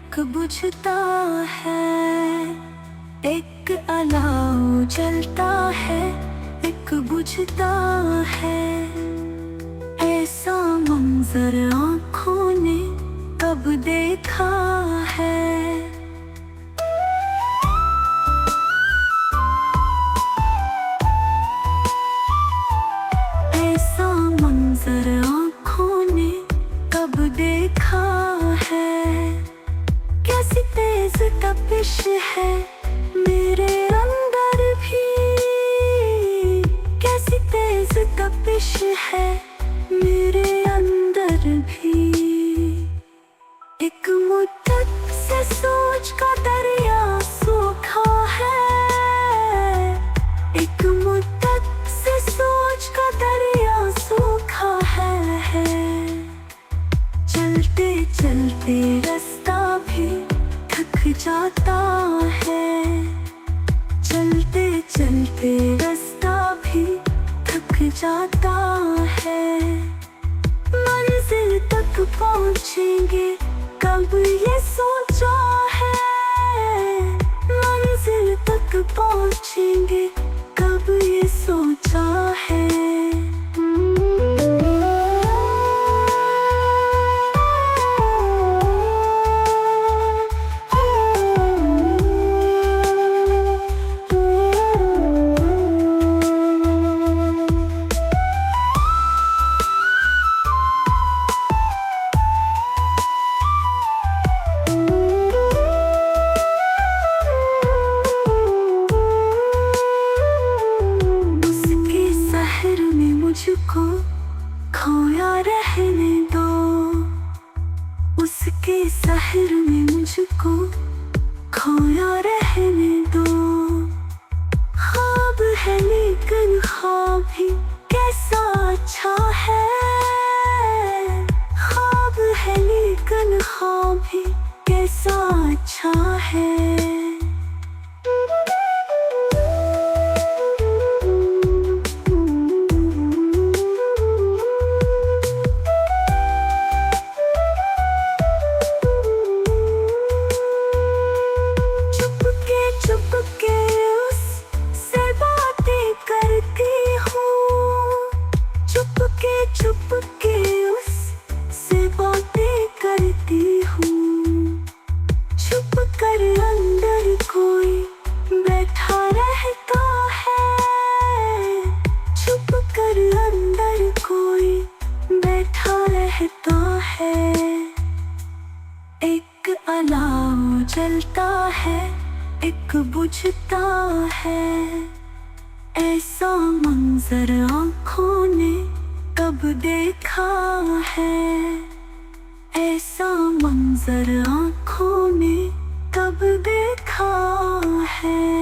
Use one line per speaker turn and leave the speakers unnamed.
एक बुझता है, एक अलाव जलता है, एक बुझता है। ऐसा मंजर आँखों ने कब देखा है। ऐसा मंजर आँखों ने कब देखा है। कैसी तेज तपिश है मेरे अंदर भी, कैसी तेज तपिश है मेरे अंदर भी। एक मुद्दत से सोच का दरिया सूखा है, एक मुद्दत से सोच का दरिया सूखा है। चलते चलते रास्ता भी थक जाता है, चलते चलते रास्ता भी थक जाता है। मंजिल तक पहुँचेंगे कब ये सोचा है, मंजिल तक पहुँचेंगे कब ये सोचा है। मुझको खोया रहने दो, उसके शहर में मुझको खोया रहने दो। ख्वाब है लेकिन ख्वाब भी कैसा अच्छा है, ख्वाब है लेकिन ख्वाब भी कैसा अच्छा है। चुपके उससे बातें करती हूँ, छुप कर अंदर कोई बैठा रहता है, छुप कर अंदर कोई बैठा रहता है। एक अलाव जलता है, एक बुझता है। ऐसा मंजर आँखों ने कब देखा है, ऐसा मंजर आँखों ने कब देखा है।